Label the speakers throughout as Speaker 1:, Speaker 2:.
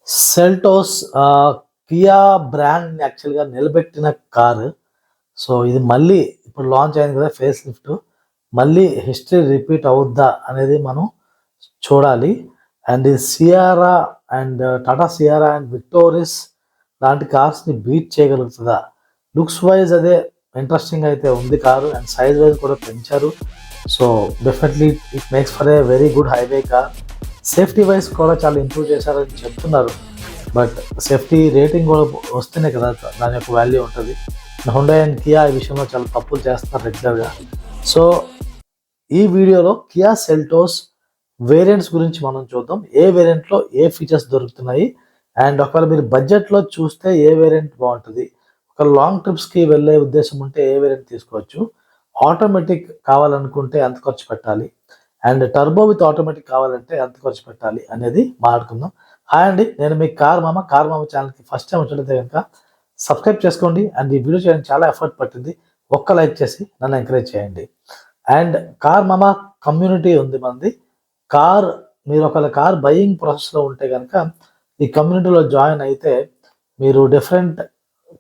Speaker 1: Seltos Kia బ్రాండ్‌ని యాక్చువల్‌గా నిలబెట్టిన కారు. సో, ఇది మళ్ళీ ఇప్పుడు లాంచ్ అయింది కదా! Face lift. మళ్ళీ హిస్టరీ రిపీట్ అవుద్దా అనేది మనం చూడాలి. అండ్ ఈ Sierra and Tata Sierra and Victoris లాంటి కార్స్‌ని బీట్ చేయగలుగుతదా? లుక్స్ వైస్ అదే ఇంట్రెస్టింగ్ అయితే ఉంది కారు అండ్ సైజ్ వైస్ కూడా పెంచారు. So, definitely it makes for a very good highway car. Safety wise కూడా చాలా ఇంప్రూవ్ చేశారని చెప్తున్నారు. బట్ సేఫ్టీ రేటింగ్ కూడా వస్తేనే కదా దాని యొక్క వాల్యూ ఉంటుంది. హుండాయ్ అండ్ కియా ఈ విషయంలో చాలా తప్పులు చేస్తున్నారు రెగ్యులర్‌గా. సో, ఈ వీడియోలో కియా సెల్టోస్ వేరియంట్స్ గురించి మనం చూద్దాం. ఏ వేరియంట్‌లో ఏ ఫీచర్స్ దొరుకుతున్నాయి అండ్ ఒకవేళ మీరు బడ్జెట్‌లో చూస్తే ఏ వేరియంట్ బావుంటది. ఒక లాంగ్ ట్రిప్స్‌కి వెళ్ళే ఉద్దేశం ఉంటే ఏ వేరియంట్ తీసుకోవచ్చు. ఆటోమేటిక్ కావాలనుకుంటే ఎంత ఖర్చు పెట్టాలి అండ్ టర్బో విత్ ఆటోమేటిక్ కావాలంటే ఎంత ఖర్చు పెట్టాలి అనేది మాట్లాడుకుందాం. హాయ్ అండి, నేను మీ కార్ మామ. ఛానల్‌కి ఫస్ట్ టైం వచ్చినట్లయితే గనుక సబ్స్క్రైబ్ చేసుకోండి అండ్ ఈ వీడియో చేయడానికి చాలా ఎఫర్ట్ పట్టింది. ఒక్క లైక్ చేసి నన్ను ఎంకరేజ్ చేయండి. అండ్ కార్ మామ కమ్యూనిటీ ఉంది మనది. కార్ మీరు ఒకవేళ కార్ బయింగ్ ప్రాసెస్‌లో ఉంటే గనక ఈ కమ్యూనిటీలో జాయిన్ అయితే మీరు డిఫరెంట్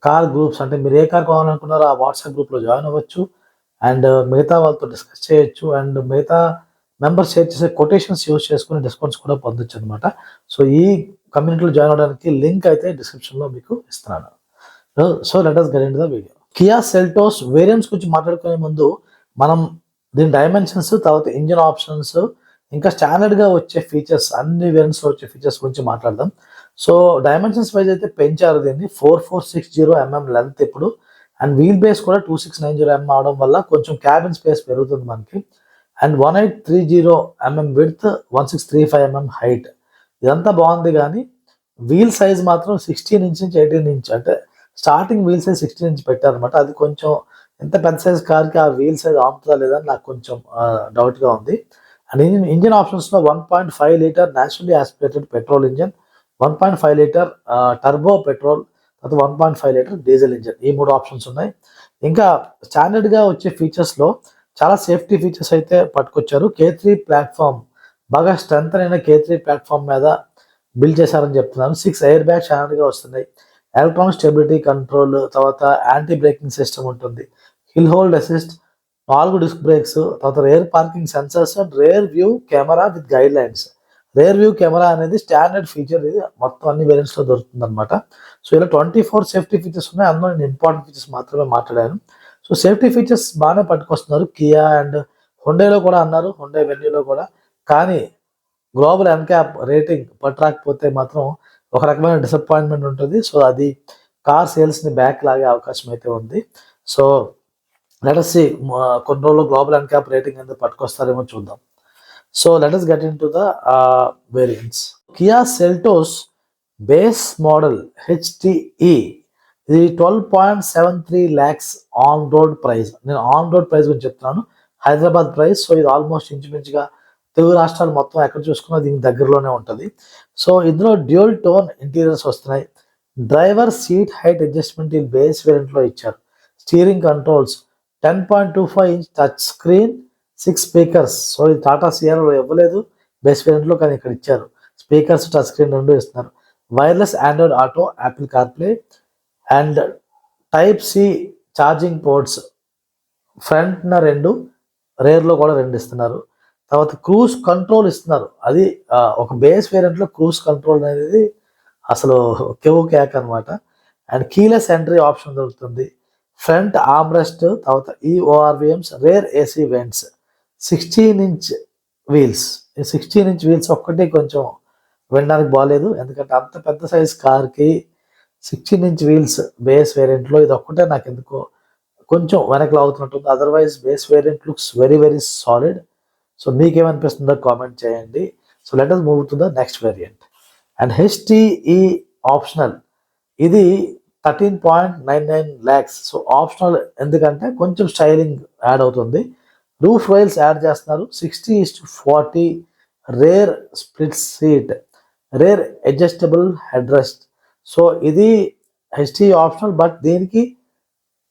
Speaker 1: కార్ గ్రూప్స్ అంటే మీరు ఏ కార్ కొనాలనుకున్నారో ఆ వాట్సాప్ గ్రూప్‌లో జాయిన్ అవ్వచ్చు. అండ్ మిగతా వాళ్ళతో డిస్కస్ చేయొచ్చు అండ్ మిగతా మెంబర్స్ షేర్ చేసే కొటేషన్స్ యూజ్ చేసుకొని డిస్కౌంట్స్ కూడా పొందొచ్చు అనమాట. సో, ఈ కమ్యూనిటీలో జాయిన్ అవ్వడానికి లింక్ అయితే డిస్క్రిప్షన్‌లో మీకు ఇస్తున్నాను. So let us get into the video. Kia Seltos variants గురించి మాట్లాడుకునే ముందు మనం దీని డైమెన్షన్స్, తర్వాత ఇంజిన్ ఆప్షన్స్, ఇంకా స్టాండర్డ్‌గా వచ్చే ఫీచర్స్ అన్ని వేరియంట్స్‌లో వచ్చే ఫీచర్స్ గురించి మాట్లాడదాం. సో, డైమెన్షన్స్ వైస్ అయితే పెంచారు దీన్ని. 4460 లెంగ్త్ ఇప్పుడు అండ్ వీల్ బేస్ కూడా 2690 అవడం వల్ల కొంచెం క్యాబిన్ స్పేస్ పెరుగుతుంది మనకి. And 1830 width, 1635 height. ఇదంతా బాగుంది కానీ వీల్ సైజ్ మాత్రం 16 ఇంచ్ నుంచి 18 ఇంచ్ అంటే స్టార్టింగ్ వీల్ సైజ్ 16 ఇంచ్ పెట్టారనమాట. అది కొంచెం ఎంత పెద్ద సైజ్ కార్కి ఆ వీల్ సైజ్ ఆపుతుందా లేదా అని నాకు కొంచెం డౌట్గా ఉంది. అండ్ ఇంజిన్ ఆప్షన్స్లో 1.5 litre naturally aspirated petrol engine, 1.5 litre turbo petrol, తర్వాత 1.5 లీటర్ డీజిల్ ఇంజిన్, ఈ 3 ఆప్షన్స్ ఉన్నాయి. ఇంకా స్టాండర్డ్గా వచ్చే ఫీచర్స్లో చాలా సేఫ్టీ ఫీచర్స్ అయితే పట్టుకొచ్చారు. K3 ప్లాట్ఫామ్ బాగా స్ట్రెంత్ అయిన K3 ప్లాట్ఫామ్ మీద బిల్డ్ చేశారని చెప్తున్నాను. 6 ఎయిర్ బ్యాగ్స్ స్టాండర్డ్గా వస్తున్నాయి. ఎలక్ట్రానిక్ స్టెబిలిటీ కంట్రోల్, తర్వాత యాంటీ బ్రేకింగ్ సిస్టమ్ ఉంటుంది. Hill hold assist, 4 disc brakes, తర్వాత rear parking sensors and rear view camera with guide lines. Rear view camera అనేది స్టాండర్డ్ ఫీచర్. ఇది మొత్తం అన్ని వేరియంట్స్లో దొరుకుతుంది అనమాట. సో, ఇలా 24 సేఫ్టీ ఫీచర్స్ ఉన్నాయి. అందులో నేను ఇంపార్టెంట్ ఫీచర్స్ మాత్రమే మాట్లాడాను. సో, సేఫ్టీ ఫీచర్స్ బాగానే పట్టుకొస్తున్నారు కియా అండ్ హుండైలో కూడా అన్నారు, హుండై వెన్యూలో కూడా. కానీ గ్లోబల్ ఎన్క్యాప్ రేటింగ్ పట్టరాకపోతే మాత్రం ఒక రకమైన డిసప్పాయింట్మెంట్ ఉంటుంది. సో, అది కార్ సేల్స్ని బ్యాక్ లాగే అవకాశం అయితే ఉంది. సో, లెట్ us సీ కొన్ని రోజుల్లో గ్లోబల్ ఎన్క్యాప్ రేటింగ్ ఎందుకు పట్టుకొస్తారేమో చూద్దాం. So, let us get into the variants. Kia Seltos base model HTE ఇది 12.73 lakhs ఆన్ రోడ్ ప్రైస్. నేను ఆన్ రోడ్ ప్రైస్ గురించి చెప్తున్నాను. హైదరాబాద్ ప్రైస్. సో, ఇది ఆల్మోస్ట్ ఇంచుమించుగా తెలుగు రాష్ట్రాలు మొత్తం ఎక్కడ చూసుకున్నా దీనికి దగ్గరలోనే ఉంటుంది. సో, ఇందులో డ్యూయల్ టోన్ ఇంటీరియర్స్ వస్తున్నాయి. డ్రైవర్ సీట్ హైట్ అడ్జస్ట్మెంట్ ఈ బేస్ వేరియంట్లో ఇచ్చారు. Steering controls, 10.25 inch touch screen, 6 speakers. So, ఇది టాటా సియారాలో ఇవ్వలేదు బేస్ వేరియంట్లో, కానీ ఇక్కడ ఇచ్చారు. స్పీకర్స్, టచ్ స్క్రీన్ రెండు ఇస్తున్నారు. Wireless Android Auto, Apple CarPlay and type C charging ports. ఫ్రంట్న 2, రేర్లో కూడా 2 ఇస్తున్నారు. తర్వాత క్రూజ్ కంట్రోల్ ఇస్తున్నారు. అది ఒక బేస్ వేరియంట్లో క్రూజ్ కంట్రోల్ అనేది అసలు కెవ్వు కేక్ అనమాట. అండ్ కీలెస్ ఎంట్రీ ఆప్షన్ దొరుకుతుంది. ఫ్రంట్ ఆర్మ్రెస్ట్, తర్వాత ORVMs, rare AC vents, 16 inch wheels. ఈ 16 ఇంచ్ వీల్స్ ఒక్కటి కొంచెం వినడానికి బాగాలేదు. ఎందుకంటే అంత పెద్ద సైజ్ కార్కి 16 ఇంచ్ వీల్స్ బేస్ వేరియంట్లో ఇది ఒక్కటే నాకు ఎందుకో కొంచెం వెనక్కి లాగుతున్నట్టుంది. Otherwise base variant looks very very solid. So, మీకేమనిపిస్తుందో కామెంట్ చేయండి. So, let us move to the next variant. And HTE optional. ఇది 13.99 lakhs. సో, ఆప్షనల్ ఎందుకంటే కొంచెం స్టైలింగ్ యాడ్ అవుతుంది. రూఫ్ రైల్స్ యాడ్ చేస్తున్నారు. 60:40 rear split seat, rear adjustable head rest. So, ఇది HTE ఆప్షనల్. But దీనికి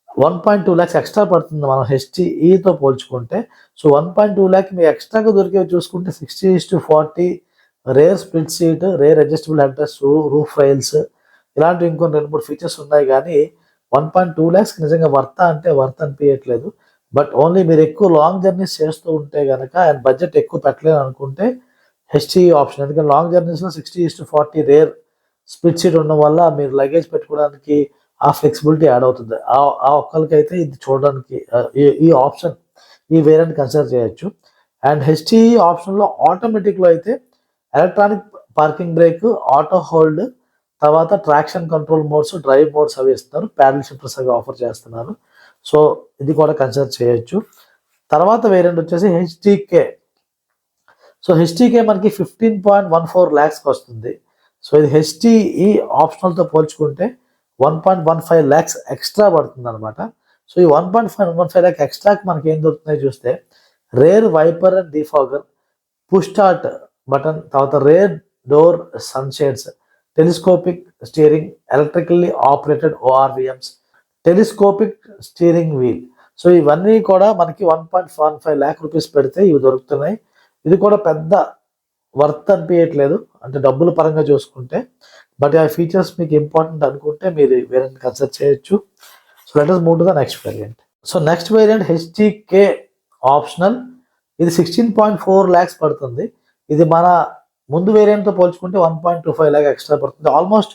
Speaker 1: 1.2 lakhs ఎక్స్ట్రా పడుతుంది మనం HTEతో పోల్చుకుంటే. సో, 1.2 lakh మీ ఎక్స్ట్రాగా దొరికేవి చూసుకుంటే 60:40 rear split seat, rear adjustable head rest, roof rails, ఇలాంటివి ఇంకొన్ని 2-3 ఫీచర్స్ ఉన్నాయి కానీ 1.2 ల్యాక్స్కి నిజంగా వర్తా అంటే వర్త్ అనిపించట్లేదు. బట్ ఓన్లీ మీరు ఎక్కువ లాంగ్ జర్నీస్ చేస్తూ ఉంటే కనుక అండ్ బడ్జెట్ ఎక్కువ పెట్టలేదు అనుకుంటే హెచ్టీఈ ఆప్షన్. ఎందుకంటే లాంగ్ జర్నీస్లో 60:40 రేర్ స్ప్లిట్ సీట్ ఉండడం వల్ల మీరు లగేజ్ పెట్టుకోవడానికి ఆ ఫ్లెక్సిబిలిటీ యాడ్ అవుతుంది. ఆ ఒక్కరికైతే ఇది చూడడానికి ఈ ఆప్షన్, ఈ వేరియంట్ కన్సిడర్ చేయొచ్చు. అండ్ హెచ్టీఈ ఆప్షన్లో ఆటోమేటిక్లో అయితే electronic parking brake, auto hold, తర్వాత traction control modes, drive modes అవి ఇస్తున్నారు. ప్యాడల్ షిఫ్టర్స్ అవి ఆఫర్ చేస్తున్నారు. సో ఇది కూడా కన్సిడర్ చేయొచ్చు. తర్వాత వేరియంట్ వచ్చేసి హెచ్టీకే. సో హెచ్టీకే మనకి 15.14 ల్యాక్స్కి వస్తుంది. సో ఇది హెచ్టీఈ ఆప్షనల్తో పోల్చుకుంటే 1.15 ల్యాక్స్ ఎక్స్ట్రా పడుతుంది అనమాట. సో ఈ 1.15 ల్యాక్ ఎక్స్ట్రాకి మనకి ఏం దొరుకుతున్నాయి చూస్తే rear wiper and defogger, push start button, తర్వాత rear door sunshades, telescopic steering, electrically operated ORVMs, telescopic steering wheel. So ఇవన్నీ కూడా మనకి 1.15 ల్యాక్ రూపీస్ పెడితే ఇవి దొరుకుతున్నాయి. ఇది కూడా పెద్ద వర్త్ అనిపించట్లేదు అంటే డబ్బుల పరంగా చూసుకుంటే. బట్ ఆ ఫీచర్స్ మీకు ఇంపార్టెంట్ అనుకుంటే మీరు వేరియంట్ కన్సిడర్ చేయొచ్చు. So let us move to the next variant. So next variant HTK optional. ఇది 16.4 ల్యాక్స్ పడుతుంది. ఇది మన ముందు వేరియంట్తో పోల్చుకుంటే 1.25 ల్యాక్ ఎక్స్ట్రా పడుతుంది. ఆల్మోస్ట్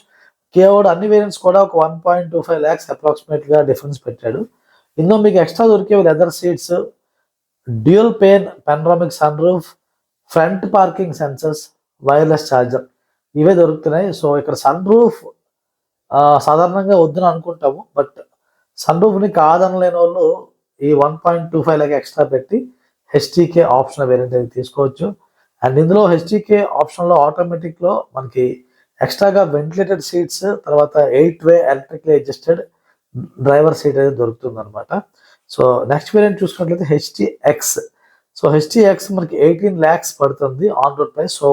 Speaker 1: కేవలం అన్ని వేరియంట్స్ కూడా ఒక 1.25 ల్యాక్స్ అప్రాక్సిమేట్గా డిఫరెన్స్ పెట్టాడు. ఇందులో మీకు ఎక్స్ట్రా దొరికేవి leather seats, dual pane panoramic sun roof, front parking sensors, wireless charger, ఇవే దొరుకుతున్నాయి. సో ఇక్కడ సన్ రూఫ్ సాధారణంగా వద్దని అనుకుంటాము, బట్ సన్ రూఫ్ని కాదనలేని వాళ్ళు ఈ 1.25 ల్యాక్ ఎక్స్ట్రా పెట్టి హెచ్టీకే ఆప్షన్ వేరియంట్ అనేది తీసుకోవచ్చు. అండ్ ఇందులో హెచ్టీకే ఆప్షన్లో ఆటోమేటిక్లో మనకి ఎక్స్ట్రాగా వెంటిలేటెడ్ సీట్స్, తర్వాత 8-వే ఎలక్ట్రికలీ అడ్జస్టెడ్ డ్రైవర్ సీట్ అనేది దొరుకుతుంది అనమాట. సో నెక్స్ట్ వేరియంట్ చూసుకున్నట్లయితే హెచ్టీఎక్స్. సో హెచ్టీఎక్స్ మనకి 18 ల్యాక్స్ పడుతుంది ఆన్ రోడ్ ప్రైస్. సో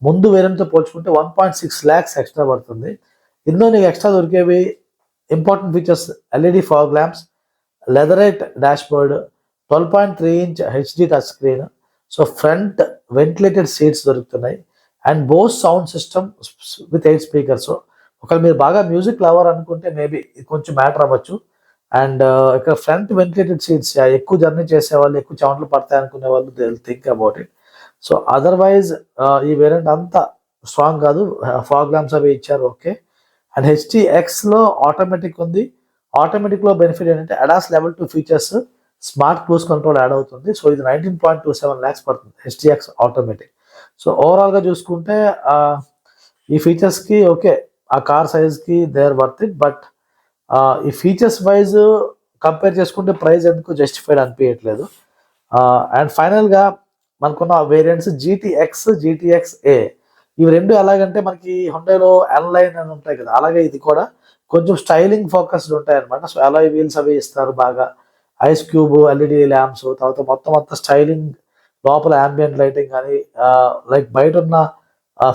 Speaker 1: ముందు వేరియంట్తో పోల్చుకుంటే 1.6 ల్యాక్స్ ఎక్స్ట్రా పడుతుంది. ఇందులో నీకు ఎక్స్ట్రా దొరికేవి important features LED fog lamps, leatherette dash board, 12.3 inch HD touch screen, so front ventilated seats దొరుకుతున్నాయి. And Bose sound system with 8 speakers. ఒకవేళ మీరు బాగా మ్యూజిక్ లవర్ అనుకుంటే మేబీ ఇది కొంచెం మ్యాటర్ అవ్వచ్చు. అండ్ ఇక్కడ ఫ్రంట్ వెంటిలేటెడ్ సీట్స్, ఎక్కువ జర్నీ చేసే వాళ్ళు, ఎక్కువ చెమటలు పడతాయి అనుకునే వాళ్ళు they will think about it. So otherwise ఈ వేరియంట్ అంతా స్ట్రాంగ్ కాదు. ఫాగ్ ల్యాంప్స్ అవి ఇచ్చారు, ఓకే. అండ్ హెచ్టీఎక్స్లో ఆటోమేటిక్ ఉంది. ఆటోమేటిక్లో బెనిఫిట్ ఏంటంటే ADAS level 2 features, smart cruise control add అవుతుంది. సో ఇది 19.27 ల్యాక్స్ పడుతుంది హెచ్టీఎక్స్ ఆటోమేటిక్. సో ఓవరాల్గా చూసుకుంటే ఈ ఫీచర్స్కి ఓకే, ఆ కార్ సైజ్కి they are worth it. But ఈ ఫీచర్స్ వైజ్ కంపేర్ చేసుకుంటే ప్రైస్ ఎందుకు జస్టిఫైడ్ అనిపించట్లేదు. అండ్ ఫైనల్గా మనకున్న వేరియంట్స్ జీటీఎక్స్, జీటీఎక్స్ఏ. ఇవి రెండు ఎలాగంటే మనకి హుండాయిలో ఎన్లైన్ అని ఉంటాయి కదా, అలాగే ఇది కూడా కొంచెం స్టైలింగ్ ఫోకస్డ్ ఉంటాయి అనమాట. సో అలాయ్ వీల్స్ అవి ఇస్తారు బాగా, ఐస్ క్యూబ్, ఎల్ఈడి ల్యాంప్స్, తర్వాత మొత్తం అంతా స్టైలింగ్, లోపల ambient లైటింగ్ కానీ లైక్ బయట ఉన్న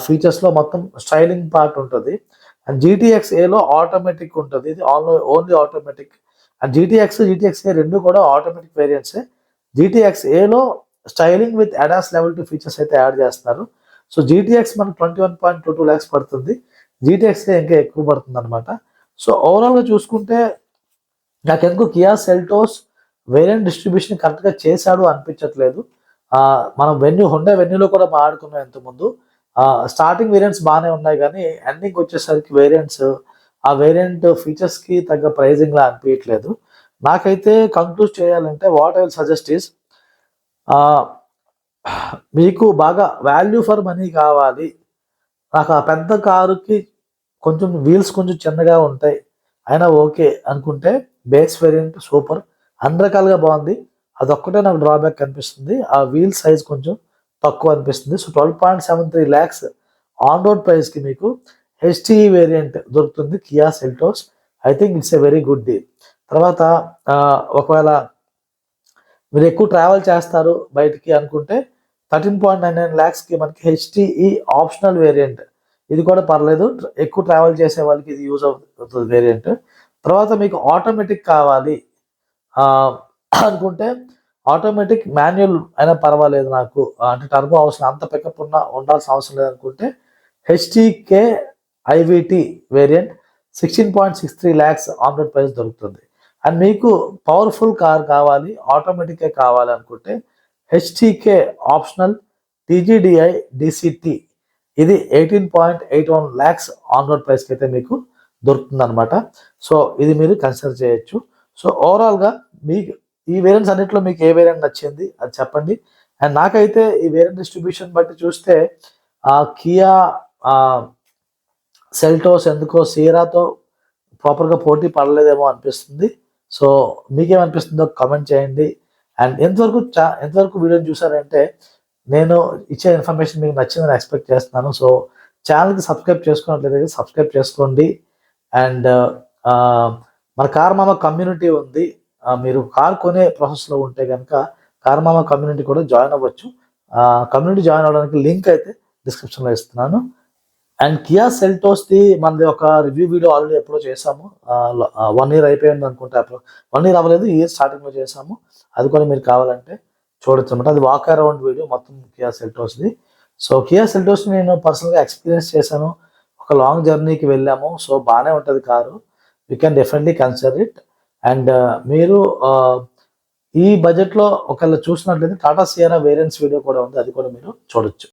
Speaker 1: ఫీచర్స్లో మొత్తం స్టైలింగ్ పార్ట్ ఉంటుంది. అండ్ జీటీఎక్స్ఏలో ఆటోమేటిక్ ఉంటుంది, ఇది ఓన్లీ ఆటోమేటిక్. అండ్ జీటీఎక్స్ఏ రెండు కూడా ఆటోమేటిక్ వేరియంట్సే. జీటీఎక్స్ఏలో styling with ADAS level 2 features అయితే యాడ్ చేస్తున్నారు. సో జీటీఎక్స్ మనకు 21.22 ల్యాక్స్ పడుతుంది, జీటీఎక్స్ఏ ఇంకా ఎక్కువ పడుతుంది అనమాట. సో ఓవరాల్గా చూసుకుంటే నాకు ఎందుకు కియా సెల్టోస్ వేరియంట్ డిస్ట్రిబ్యూషన్ కరెక్ట్గా చేశాడు అనిపించట్లేదు. మనం హుండా వెన్యూలో కూడా మాట్లాడుకున్నాం ఇంతకుముందు. స్టార్టింగ్ వేరియంట్స్ బాగానే ఉన్నాయి కానీ ఎండింగ్ వచ్చేసరికి వేరియంట్స్ ఆ వేరియంట్ ఫీచర్స్కి తగ్గ ప్రైజింగ్లా అనిపించట్లేదు. నాకైతే కంక్లూడ్ చేయాలంటే what I will suggest is, మీకు బాగా వాల్యూ ఫర్ మనీ కావాలి, నాకు ఆ పెద్ద కారుకి కొంచెం వీల్స్ కొంచెం చిన్నగా ఉంటాయి అయినా ఓకే అనుకుంటే బేస్ వేరియంట్ సూపర్, అన్ని రకాలుగా బాగుంది. అదొక్కటే నాకు డ్రాబ్యాక్ అనిపిస్తుంది, ఆ వీల్ సైజ్ కొంచెం తక్కువ అనిపిస్తుంది. సో 12.73 ల్యాక్స్ ఆన్ రోడ్ ప్రైస్కి మీకు హెచ్టీఈ వేరియంట్ దొరుకుతుంది Kia Seltos. I think it's a very good deal. తర్వాత ఒకవేళ మీరు ఎక్కువ ట్రావెల్ చేస్తారు బయటికి అనుకుంటే 13.99 ల్యాక్స్కి మనకి హెచ్టీఈ ఆప్షనల్ వేరియంట్, ఇది కూడా పర్లేదు, ఎక్కువ ట్రావెల్ చేసే వాళ్ళకి ఇది యూజ్ అవుతుంది వేరియంట్. తర్వాత మీకు ఆటోమేటిక్ కావాలి అనుకుంటే ఆటోమేటిక్ మాన్యువల్ అయినా పర్వాలేదు నాకు, అంటే టర్బో అవసరం అంత పికప్ ఉండాల్సిన అవసరం లేదనుకుంటే HTK IVT variant 16.63 lakhs on road price దొరుకుతుంది. అండ్ మీకు పవర్ఫుల్ కార్ కావాలి, ఆటోమేటిక్గా కావాలి అనుకుంటే హెచ్టీకే ఆప్షనల్ టీజీడిఐ డిసిటి ఇది 18.81 ల్యాక్స్ ఆన్ రోడ్ ప్రైస్కి అయితే మీకు దొరుకుతుంది అనమాట. సో ఇది మీరు కన్సిడర్ చేయొచ్చు. సో ఓవరాల్గా మీకు ఈ వేరియంట్స్ అన్నింటిలో మీకు ఏ వేరియంట్ నచ్చింది అది చెప్పండి. అండ్ నాకైతే ఈ వేరియంట్ డిస్ట్రిబ్యూషన్ బట్టి చూస్తే కియా సెల్టోస్ ఎందుకో సియరాతో ప్రాపర్గా పోటీ పడలేదేమో అనిపిస్తుంది. సో మీకేమనిపిస్తుందో కామెంట్ చేయండి. అండ్ ఎంతవరకు వీడియోని చూసారంటే నేను ఇచ్చే ఇన్ఫర్మేషన్ మీకు నచ్చిందని ఎక్స్పెక్ట్ చేస్తున్నాను. సో ఛానల్కి సబ్స్క్రైబ్ చేసుకున్నట్లయితే సబ్స్క్రైబ్ చేసుకోండి. అండ్ మన కార్ మామ కమ్యూనిటీ ఉంది. మీరు కార్ కొనే ప్రాసెస్లో ఉంటే కనుక కార్ మామ కమ్యూనిటీ కూడా జాయిన్ అవ్వచ్చు. కమ్యూనిటీ జాయిన్ అవ్వడానికి లింక్ అయితే డిస్క్రిప్షన్లో ఇస్తున్నాను. అండ్ కియా సెల్టోస్ది మనది ఒక రివ్యూ వీడియో ఆల్రెడీ ఎప్పుడో చేసాము. 1 year అయిపోయింది అనుకుంటే, అప్పుడు 1 year అవ్వలేదు, ఈ ఇయర్ స్టార్టింగ్లో చేసాము. అది కూడా మీరు కావాలంటే చూడొచ్చు అనమాట. అది వాక్ అరౌండ్ వీడియో మొత్తం కియా సెల్టోస్ది. సో కియా సెల్టోస్ని నేను పర్సనల్గా ఎక్స్పీరియన్స్ చేశాను. ఒక లాంగ్ జర్నీకి వెళ్ళాము. సో బాగానే ఉంటుంది car. You can definitely consider it. And మీరు ఈ బడ్జెట్లో ఒకవేళ చూసినట్లయితే టాటా సియారా వేరియంట్స్ వీడియో కూడా ఉంది, అది కూడా మీరు చూడొచ్చు.